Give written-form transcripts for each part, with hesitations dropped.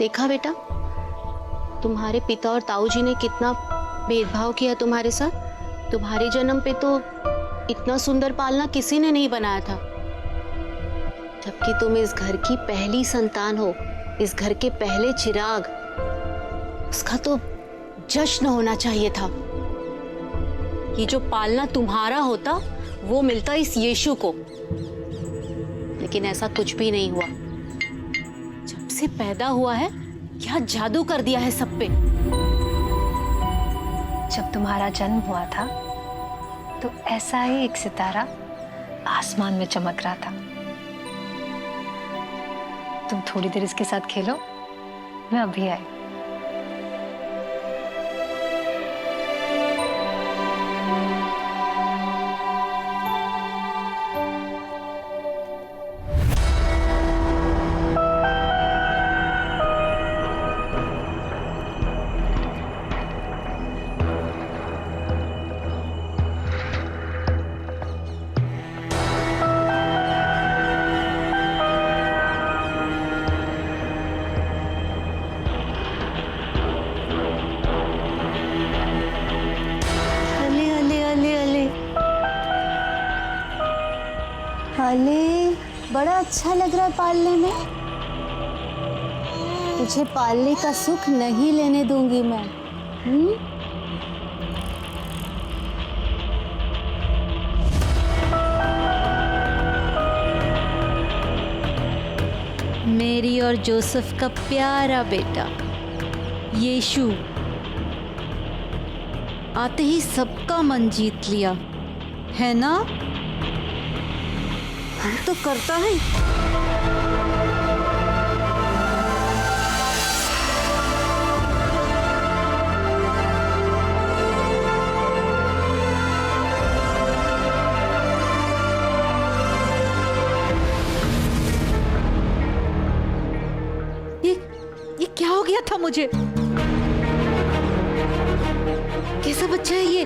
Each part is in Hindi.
देखा बेटा, तुम्हारे पिता और ताऊजी ने कितना भेदभाव किया तुम्हारे साथ। तुम्हारे जन्म पे तो इतना सुंदर पालना किसी ने नहीं बनाया था, जबकि तुम इस घर की पहली संतान हो, इस घर के पहले चिराग। उसका तो जश्न होना चाहिए था। ये जो पालना तुम्हारा होता वो मिलता इस यीशु को, लेकिन ऐसा कुछ भी नहीं हुआ। जब से पैदा हुआ है क्या जादू कर दिया है सब पे। जब तुम्हारा जन्म हुआ था तो ऐसा ही एक सितारा आसमान में चमक रहा था। तुम थोड़ी देर इसके साथ खेलो, मैं अभी आई। अले, बड़ा अच्छा लग रहा है पालने में। तुझे पालने का सुख नहीं लेने दूंगी मैं। मेरी और जोसेफ का प्यारा बेटा यीशु आते ही सबका मन जीत लिया है ना। हम तो करता है। ये क्या हो गया था मुझे? कैसा बच्चा है ये?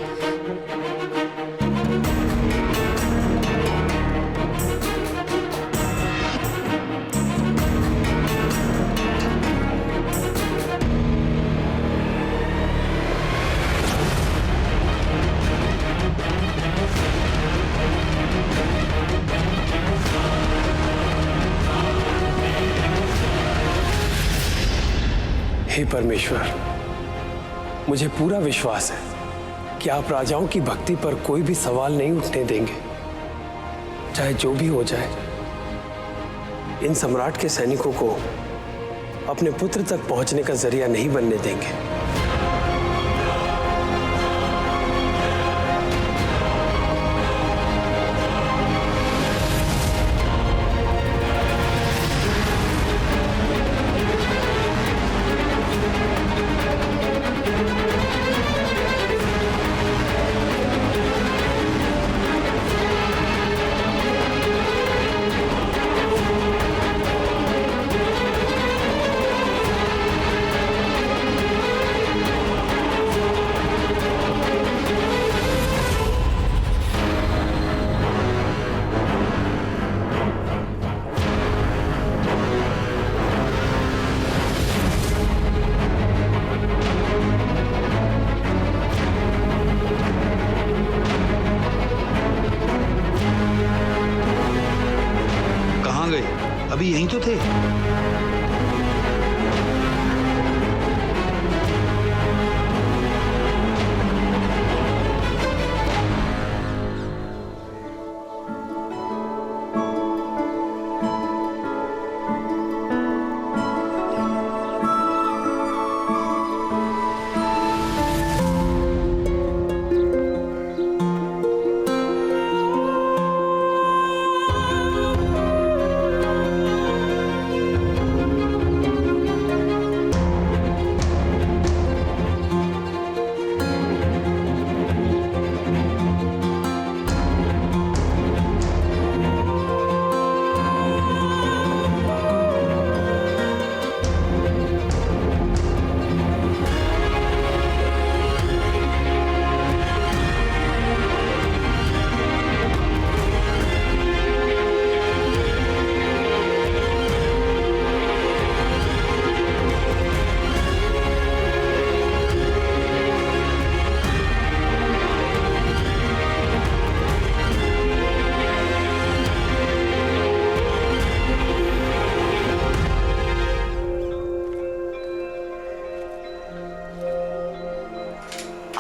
हे परमेश्वर, मुझे पूरा विश्वास है कि आप राजाओं की भक्ति पर कोई भी सवाल नहीं उठने देंगे। चाहे जो भी हो जाए, इन सम्राट के सैनिकों को अपने पुत्र तक पहुंचने का जरिया नहीं बनने देंगे। अभी यहीं तो थे।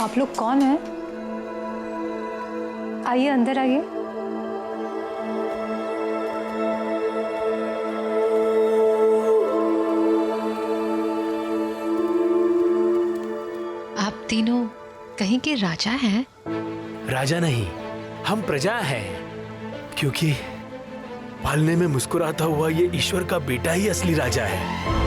आप लोग कौन हैं? आइए अंदर आइए। आप तीनों कहीं के राजा हैं? राजा नहीं, हम प्रजा हैं। क्योंकि पालने में मुस्कुराता हुआ ये ईश्वर का बेटा ही असली राजा है।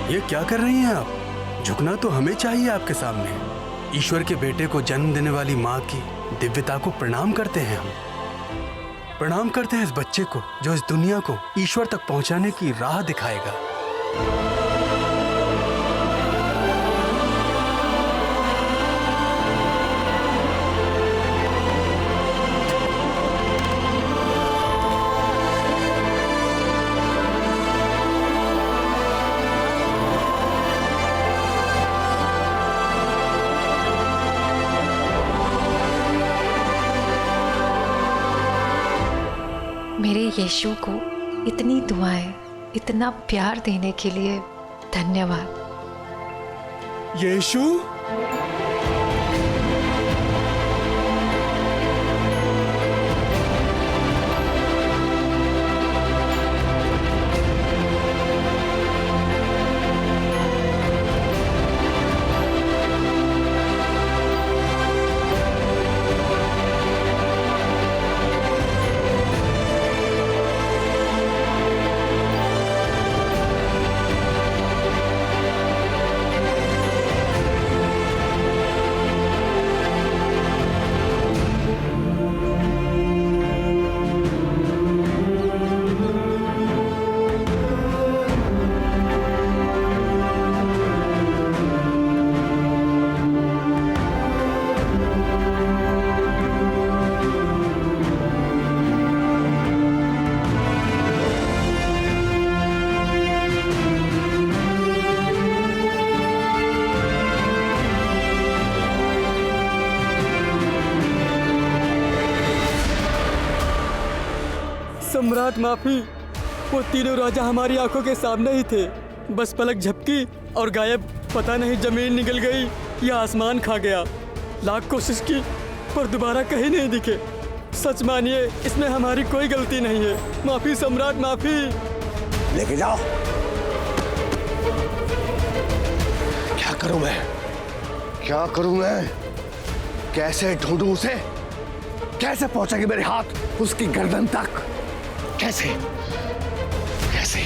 ये क्या कर रही हैं आप? झुकना तो हमें चाहिए आपके सामने। ईश्वर के बेटे को जन्म देने वाली माँ की दिव्यता को प्रणाम करते हैं हम। प्रणाम करते हैं इस बच्चे को जो इस दुनिया को ईश्वर तक पहुंचाने की राह दिखाएगा। मेरे यीशु को इतनी दुआएं, इतना प्यार देने के लिए धन्यवाद। यीशु, सम्राट माफी। वो तीनों राजा हमारी आंखों के सामने ही थे, बस पलक झपकी और गायब। पता नहीं जमीन निगल गई या आसमान खा गया। लाख कोशिश की पर दोबारा कहीं नहीं दिखे। सच मानिए, इसमें हमारी कोई गलती नहीं है। माफी सम्राट, माफी। लेके जाओ। क्या करूं मैं? क्या करूं मैं? कैसे ढूंढूं उसे? कैसे पहुंचेगी मेरे हाथ उसकी गर्दन तक? कैसे? कैसे?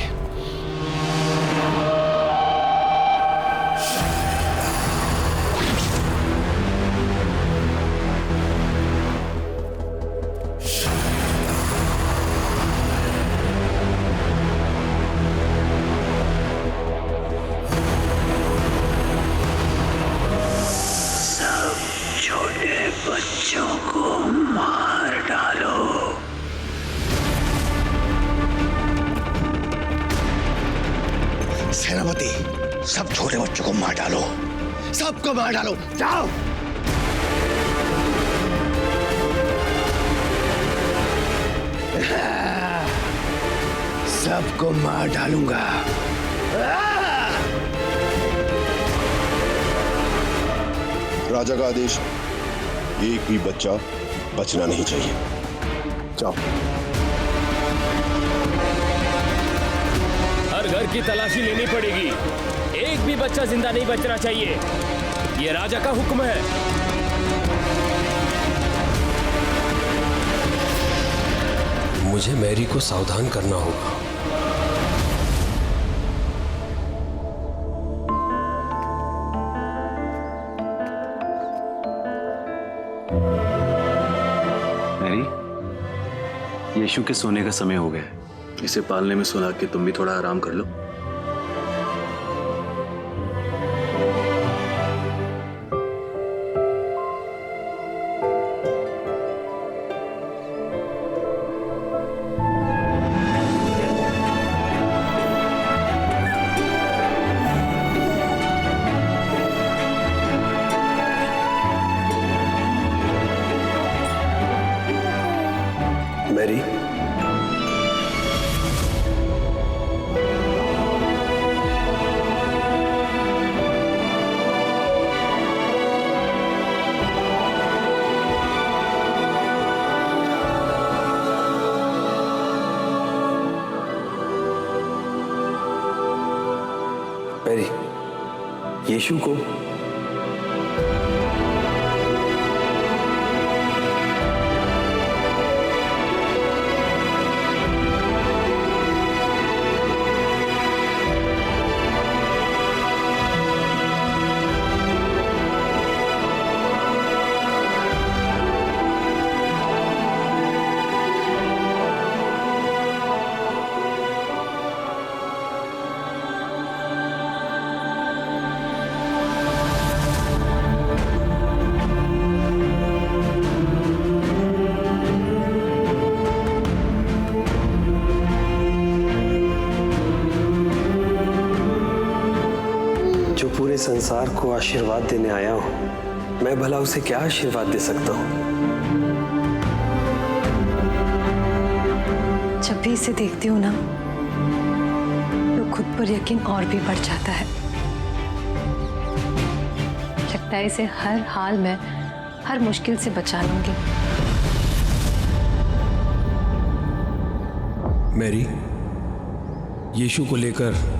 बच्चों को मार डालो। सेनापति, सब छोटे बच्चों को मार डालो। सबको मार डालो। जाओ। सबको मार डालूंगा। राजा का आदेश, एक भी बच्चा बचना नहीं चाहिए। जाओ। हर घर की तलाशी लेनी पड़ेगी। एक भी बच्चा जिंदा नहीं बचना चाहिए। ये राजा का हुक्म है। मुझे मैरी को सावधान करना होगा। मैरी, यीशु के सोने का समय हो गया है। इसे पालने में सुला के तुम भी थोड़ा आराम कर लो। मैरी, मैरी, यीशु को जो पूरे संसार को आशीर्वाद देने आया हूं, मैं भला उसे क्या आशीर्वाद दे सकता हूं? जब भी इसे देखती हूँ ना, तो खुद पर यकीन और भी बढ़ जाता है। लगता है इसे हर हाल में, हर मुश्किल से बचा लूंगी। मैरी, यीशु को लेकर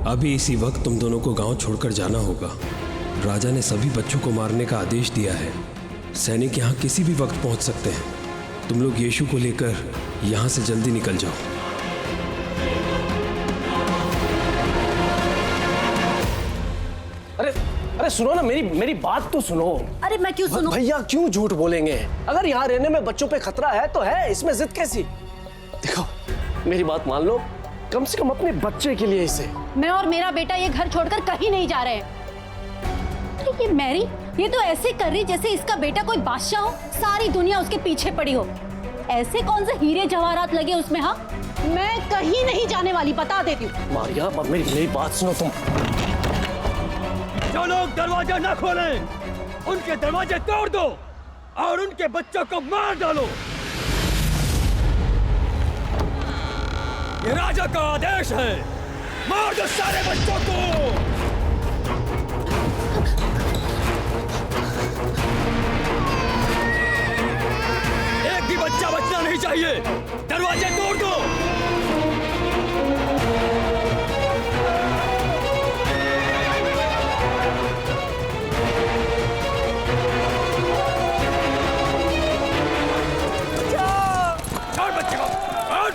अभी इसी वक्त तुम दोनों को गांव छोड़कर जाना होगा। राजा ने सभी बच्चों को मारने का आदेश दिया है। सैनिक यहां किसी भी वक्त पहुंच सकते हैं। तुम लोग यीशु को लेकर यहां से जल्दी निकल जाओ। अरे सुनो ना, मेरी बात तो सुनो। अरे मैं क्यों सुनूं? भैया क्यों झूठ बोलेंगे? अगर यहाँ रहने में बच्चों पे खतरा है तो है, इसमें जिद कैसी? देखो मेरी बात मान लो, कम से कम अपने बच्चे के लिए इसे। मैं और मेरा बेटा ये घर छोड़कर कहीं नहीं जा रहे हैं। अरे ये मैरी, ये तो ऐसे कर रही जैसे इसका बेटा कोई बादशाह हो, सारी दुनिया उसके पीछे पड़ी हो। ऐसे कौन से हीरे जवाहरात लगे उसमें? हाँ, मैं कहीं नहीं जाने वाली, बता देती हूँ। मारिया, मेरी बात सुनो तुम। जो लोग दरवाजा ना खोलें, उनके दरवाजे तोड़ दो और उनके बच्चों को मार डालो। ये राजा का आदेश है, मार दो सारे बच्चों को। एक भी बच्चा बचना नहीं चाहिए। दरवाजे तोड़ दो। छोड़ बच्चे को, छोड़।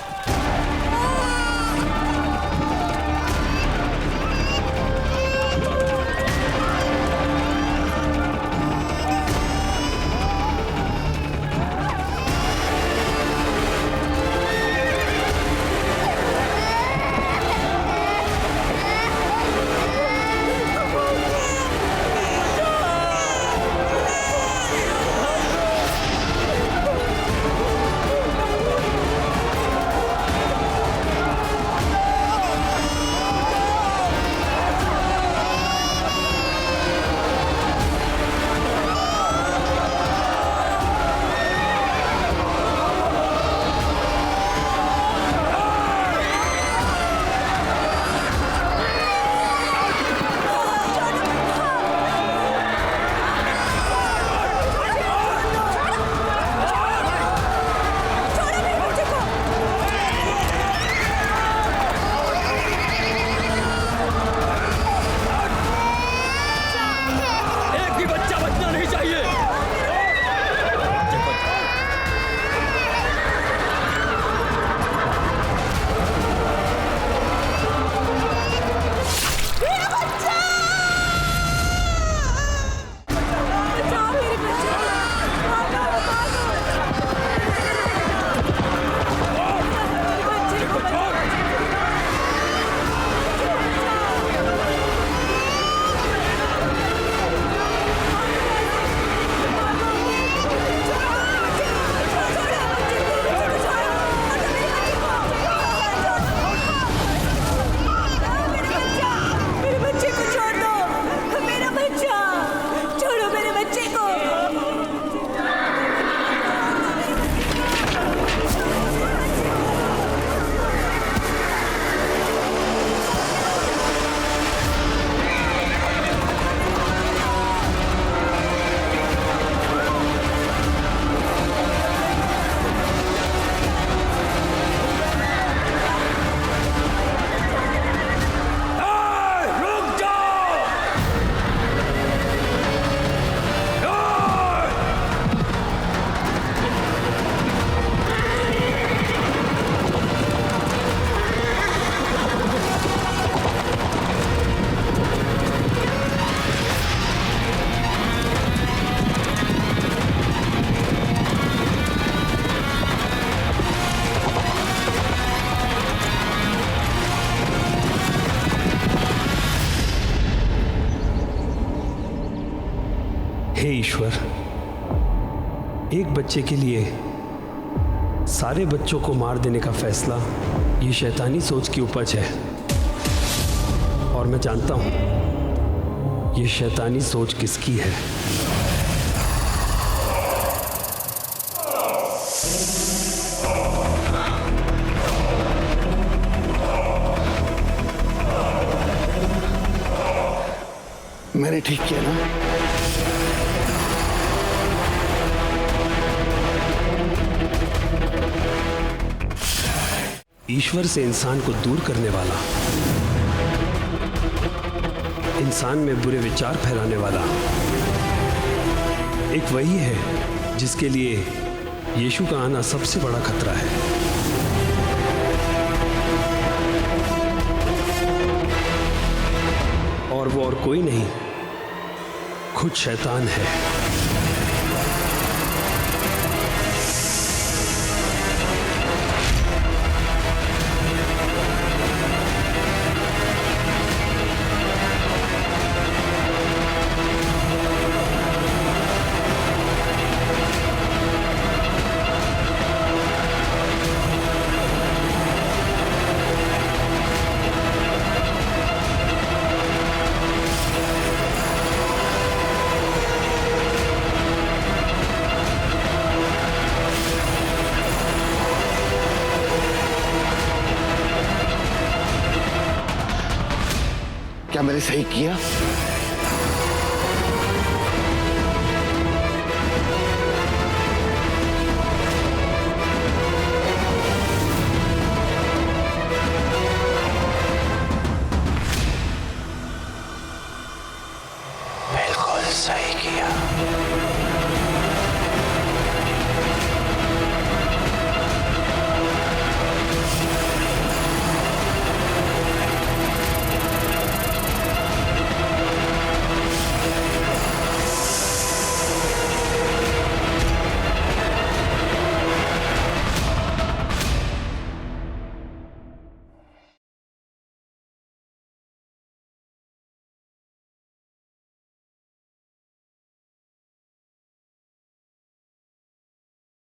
ईश्वर, एक बच्चे के लिए सारे बच्चों को मार देने का फैसला ये शैतानी सोच की उपज है। और मैं जानता हूं ये शैतानी सोच किसकी है। मैंने ठीक किया ना? ईश्वर से इंसान को दूर करने वाला, इंसान में बुरे विचार फैलाने वाला एक वही है जिसके लिए यीशु का आना सबसे बड़ा खतरा है। और वो और कोई नहीं, खुद शैतान है। क्या मैंने सही किया?